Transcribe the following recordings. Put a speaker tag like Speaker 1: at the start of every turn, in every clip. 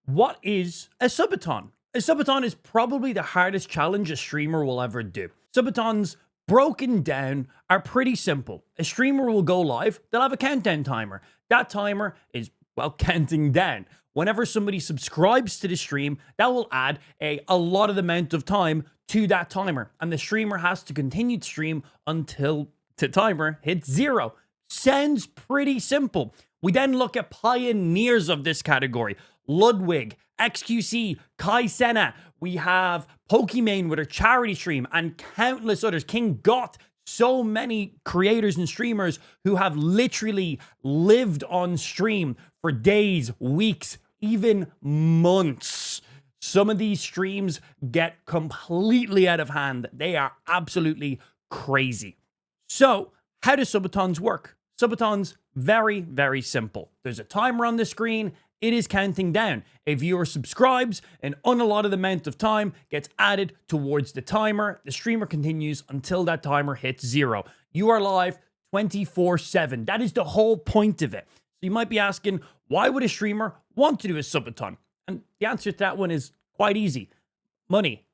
Speaker 1: What is a subathon? A subathon is probably the hardest challenge a streamer will ever do. Subathons, broken down, are pretty simple. A streamer will go live, they'll have a countdown timer. That timer is, well, counting down. Whenever somebody subscribes to the stream, that will add a allotted amount of time to that timer. And the streamer has to continue to stream until the timer hits 0. Sounds pretty simple. We then look at pioneers of this category. Ludwig, XQC, Kai Senna. We have Pokimane with her charity stream and countless others. King Got. So many creators and streamers who have literally lived on stream for days, weeks, even months. Some of these streams get completely out of hand. They are absolutely crazy. So, how do subathons work? Subathons, very, very simple. There's a timer on the screen. It is counting down. A viewer subscribes, an unallotted amount of time gets added towards the timer. The streamer continues until that timer hits 0. You are live 24/7. That is the whole point of it. So you might be asking, why would a streamer want to do a subathon? And the answer to that one is quite easy. Money.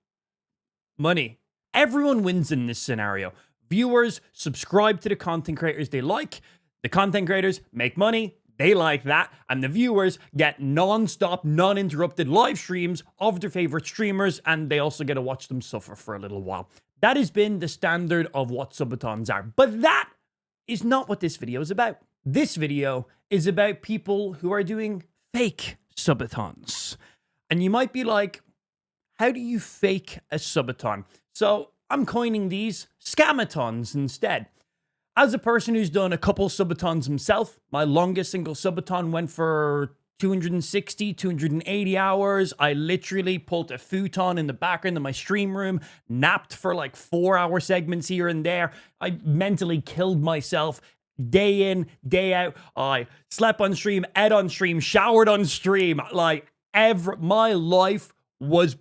Speaker 1: Money. Everyone wins in this scenario. Viewers subscribe to the content creators they like. The content creators make money. They like that, and the viewers get non-stop, non-interrupted live streams of their favorite streamers, and they also get to watch them suffer for a little while. That has been the standard of what subathons are, but that is not what this video is about. This video is about people who are doing fake subathons. And you might be like, how do you fake a subathon? So I'm coining these scamathons instead. As a person who's done a couple subathons himself, my longest single subathon went for 260, 280 hours. I literally pulled a futon in the background of my stream room, napped for like 4-hour segments here and there. I mentally killed myself day in, day out. I slept on stream, ate on stream, showered on stream. Like, my life was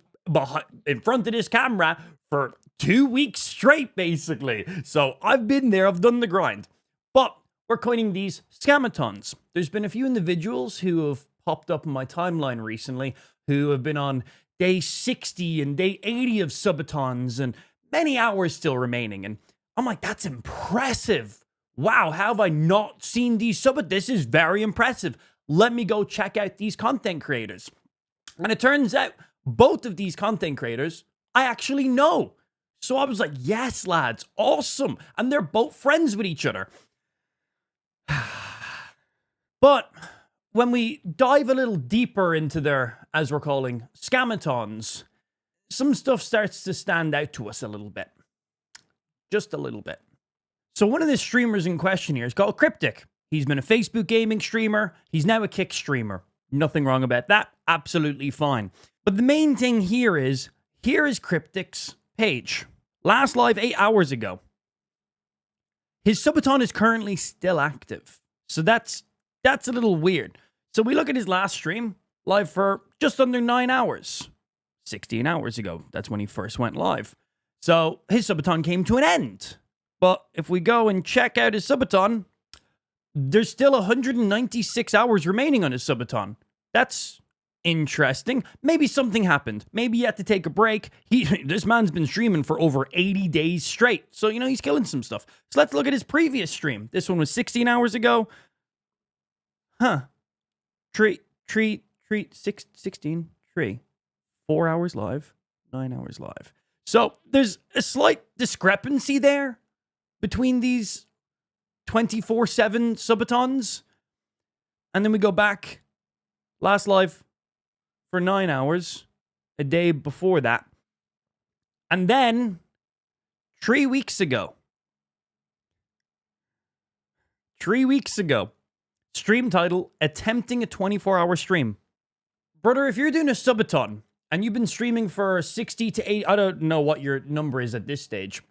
Speaker 1: in front of this camera for 2 weeks straight, basically. So I've been there, I've done the grind. But we're coining these scamathons. There's been a few individuals who have popped up in my timeline recently who have been on day 60 and day 80 of subathons and many hours still remaining. And I'm like, that's impressive. Wow, how have I not seen these subathons? This is very impressive. Let me go check out these content creators. And it turns out both of these content creators I actually know. So I was like, yes, lads, awesome. And they're both friends with each other. But when we dive a little deeper into their, as we're calling, scamathons, some stuff starts to stand out to us a little bit. Just a little bit. So one of the streamers in question here is called Cryptic. He's been a Facebook gaming streamer. He's now a Kick streamer. Nothing wrong about that. Absolutely fine. But the main thing here is Cryptic's page. Last live 8 hours ago. His subathon is currently still active. So that's a little weird. So we look at his last stream, live for just under 9 hours. 16 hours ago. That's when he first went live. So his subathon came to an end. But if we go and check out his subathon, there's still 196 hours remaining on his subathon. That's interesting. Maybe something happened. Maybe he had to take a break. This man's been streaming for over 80 days straight. So, he's killing some stuff. So let's look at his previous stream. This one was 16 hours ago. 16, 4 hours live, 9 hours live. So there's a slight discrepancy there between these 24/7 subathons. And then we go back last live for 9 hours, a day before that. And then 3 weeks ago, stream title, attempting a 24-hour stream. Brother, if you're doing a subathon and you've been streaming for 60 to 80, I don't know what your number is at this stage.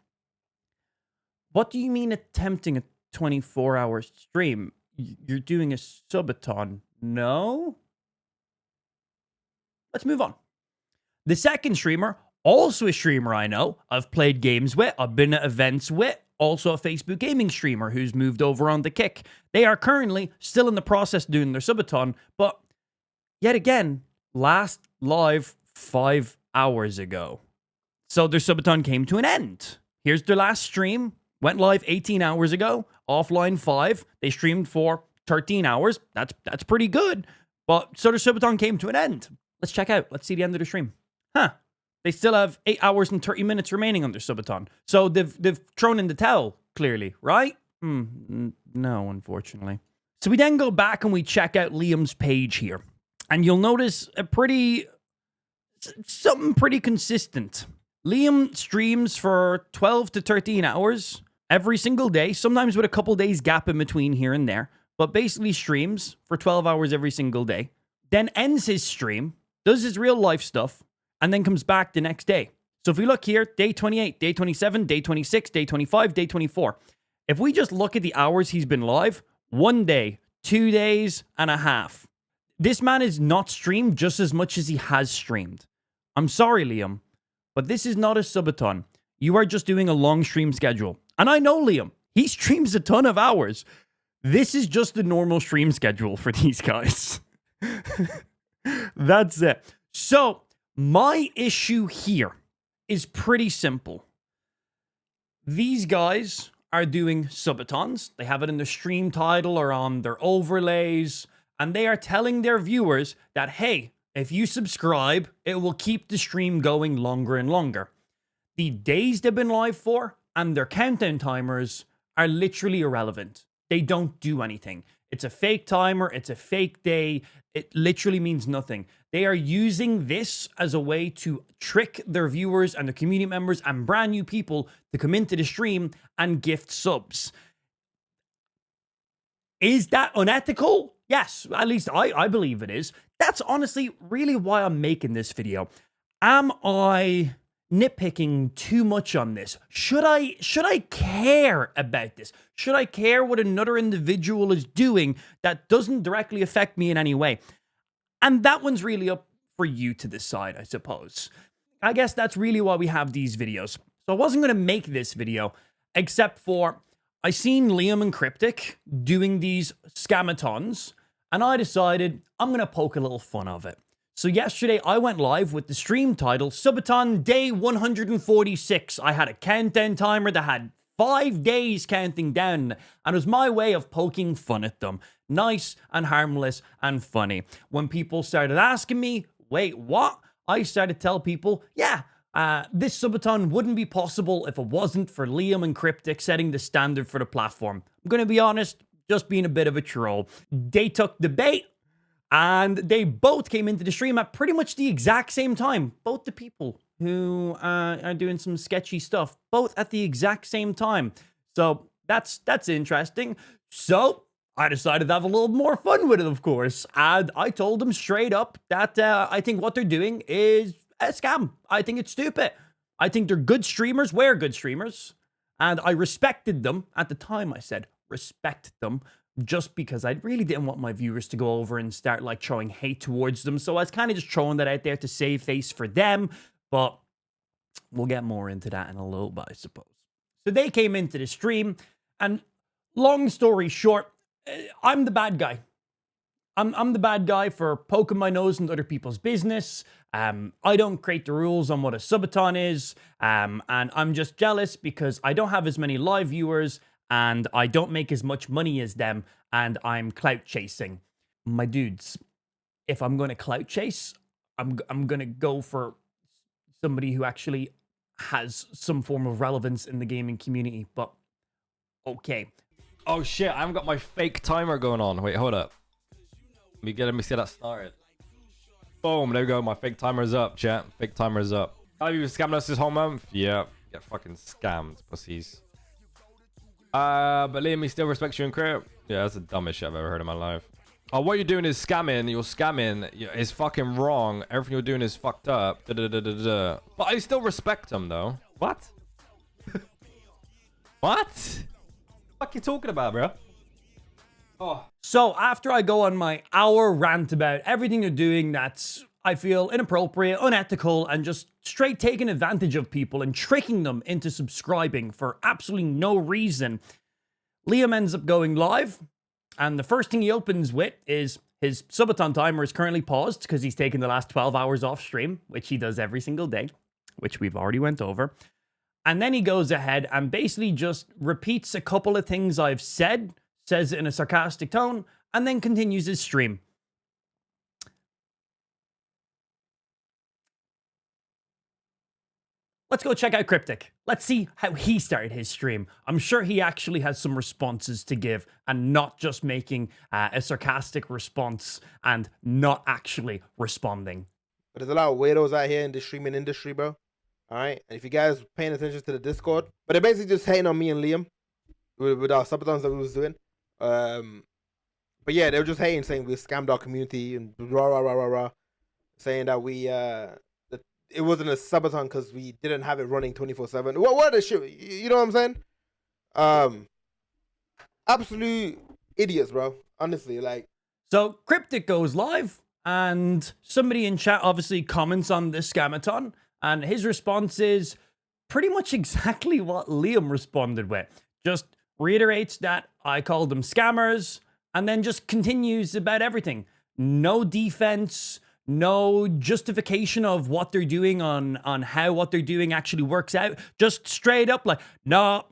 Speaker 1: What do you mean attempting a 24-hour stream? You're doing a subathon, no? Let's move on. The second streamer, also a streamer I know, I've played games with, I've been at events with, also a Facebook gaming streamer who's moved over on the Kick. They are currently still in the process doing their subathon, but yet again, last live 5 hours ago. So their subathon came to an end. Here's their last stream. Went live 18 hours ago. Offline 5. They streamed for 13 hours. That's pretty good. But so their subathon came to an end. Let's check out. Let's see the end of the stream. Huh. They still have 8 hours and 30 minutes remaining on their subathon. So they've thrown in the towel, clearly, right? No, unfortunately. So we then go back and we check out Liam's page here. And you'll notice something pretty consistent. Liam streams for 12 to 13 hours every single day, sometimes with a couple days gap in between here and there, but basically streams for 12 hours every single day, then ends his stream, does his real life stuff, and then comes back the next day. So if we look here, day 28, day 27, day 26, day 25, day 24. If we just look at the hours he's been live, 1 day, 2 days and a half. This man is not streamed just as much as he has streamed. I'm sorry, Liam, but this is not a subathon. You are just doing a long stream schedule. And I know Liam. He streams a ton of hours. This is just the normal stream schedule for these guys. That's it. So, my issue here is pretty simple. These guys are doing subathons. They have it in the stream title or on their overlays. And they are telling their viewers that, hey, if you subscribe, it will keep the stream going longer and longer. The days they've been live for and their countdown timers are literally irrelevant. They don't do anything. It's a fake timer. It's a fake day. It literally means nothing. They are using this as a way to trick their viewers and their community members and brand new people to come into the stream and gift subs. Is that unethical? Yes, at least I believe it is. That's honestly really why I'm making this video. Am I nitpicking too much on this? Should I care about this? Should I care what another individual is doing that doesn't directly affect me in any way? And that one's really up for you to decide, I suppose. I guess that's really why we have these videos. So I wasn't going to make this video, except for I seen Liam and Cryptic doing these scamathons, and I decided I'm going to poke a little fun of it. So yesterday I went live with the stream title, Subathon Day 146. I had a countdown timer that had 5 days counting down, and it was my way of poking fun at them. Nice and harmless and funny. When people started asking me, wait, what? I started to tell people, yeah, this subathon wouldn't be possible if it wasn't for Liam and Cryptic setting the standard for the platform. I'm going to be honest, just being a bit of a troll. They took the bait, and they both came into the stream at pretty much the exact same time. Both the people who are doing some sketchy stuff, both at the exact same time. So that's interesting. So I decided to have a little more fun with it, of course. And I told them straight up that I think what they're doing is a scam. I think it's stupid. I think they're good streamers. We're good streamers. And I respected them. At the time, I said respect them. Just because I really didn't want my viewers to go over and start like throwing hate towards them. So I was kind of just throwing that out there to save face for them. But we'll get more into that in a little bit, I suppose. So they came into the stream, and long story short, I'm the bad guy. I'm the bad guy for poking my nose into other people's business. I don't create the rules on what a subathon is. And I'm just jealous because I don't have as many live viewers and I don't make as much money as them, and I'm clout chasing. My dudes, if I'm going to clout chase, I'm going to go for somebody who actually has some form of relevance in the gaming community. But okay.
Speaker 2: Oh shit, I haven't got my fake timer going on. Wait, hold up. Let me see that started. Boom, there we go. My fake timer is up, chat. Fake timer is up. Have you scammed us this whole month? Yeah, get fucking scammed, pussies. But Liam, he still respects you in crypt. Yeah, that's the dumbest shit I've ever heard in my life. Oh, what you're doing is scamming. You're scamming. It's fucking wrong. Everything you're doing is fucked up. Da, da, da, da, da. But I still respect him, though. What? What? What you talking about, bro?
Speaker 1: Oh. So after I go on my hour rant about everything they're doing that's, I feel, inappropriate, unethical, and just straight taking advantage of people and tricking them into subscribing for absolutely no reason, Liam ends up going live, and the first thing he opens with is His Subathon timer is currently paused because he's taken the last 12 hours off stream, which he does every single day, which we've already went over. And then he goes ahead and basically just repeats a couple of things I've said, says it in a sarcastic tone, and then continues his stream. Let's go check out Cryptic. Let's see how he started his stream. I'm sure he actually has some responses to give and not just making a sarcastic response and not actually responding.
Speaker 3: But there's a lot of weirdos out here in the streaming industry, bro. All right. And if you guys paying attention to the Discord, but they're basically just hating on me and Liam with our subathons that we was doing. But yeah, they were just hating, saying we scammed our community and rah rah rah rah rah, saying that we that it wasn't a subathon because we didn't have it running 24/7. What the shit? You know what I'm saying? Absolute idiots, bro. Honestly, like.
Speaker 1: So Cryptic goes live, and somebody in chat obviously comments on this scamathon, and his response is pretty much exactly what Liam responded with. Just reiterates that I called them scammers, and then just continues about everything. No defense, no justification of what they're doing on how what they're doing actually works out. Just straight up like, no,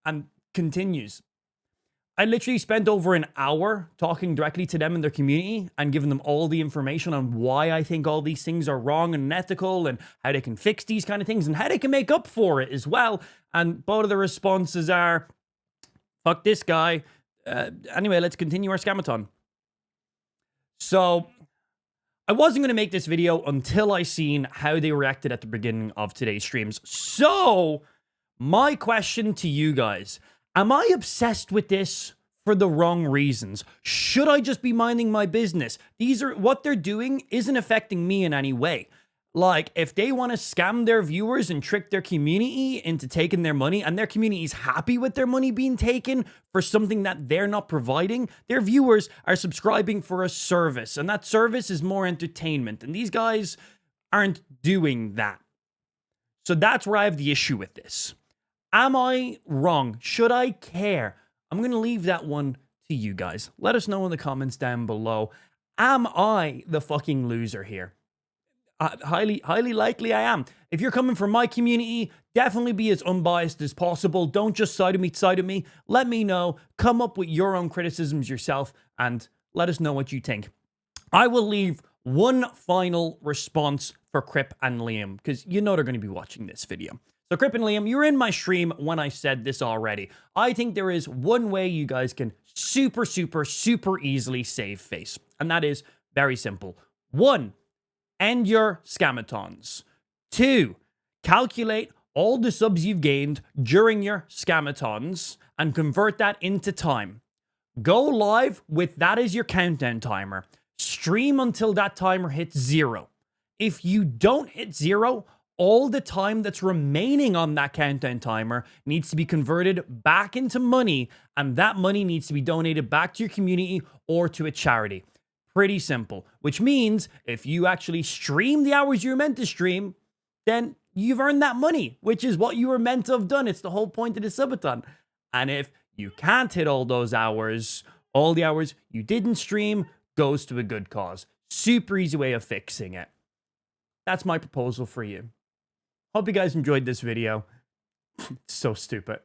Speaker 1: and continues. I literally spent over an hour talking directly to them in their community and giving them all the information on why I think all these things are wrong and unethical and how they can fix these kind of things and how they can make up for it as well. And both of the responses are, fuck this guy. Anyway, let's continue our scamathon. So I wasn't going to make this video until I seen how they reacted at the beginning of today's streams. So my question to you guys, am I obsessed with this for the wrong reasons? Should I just be minding my business? What they're doing isn't affecting me in any way. Like, if they want to scam their viewers and trick their community into taking their money, and their community is happy with their money being taken for something that they're not providing, their viewers are subscribing for a service, and that service is more entertainment, and these guys aren't doing that. So that's where I have the issue with this. Am I wrong? Should I care? I'm going to leave that one to you guys. Let us know in the comments down below. Am I the fucking loser here? Highly likely I am. If you're coming from my community, definitely be as unbiased as possible. Don't just side of me. Let me know. Come up with your own criticisms yourself and let us know what you think. I will leave one final response for Crip and Liam because you know they're going to be watching this video. So Crip and Liam, you're in my stream when I said this already. I think there is one way you guys can super easily save face. And that is very simple. 1, end your scamathons. 2, calculate all the subs you've gained during your scamathons and convert that into time. Go live with that as your countdown timer. Stream until that timer hits 0. If you don't hit 0, all the time that's remaining on that countdown timer needs to be converted back into money, and that money needs to be donated back to your community or to a charity. Pretty simple, which means if you actually stream the hours you're meant to stream, then you've earned that money, which is what you were meant to have done. It's the whole point of the subathon. And if you can't hit all those hours, all the hours you didn't stream goes to a good cause. Super easy way of fixing it. That's my proposal for you. Hope you guys enjoyed this video. It's so stupid.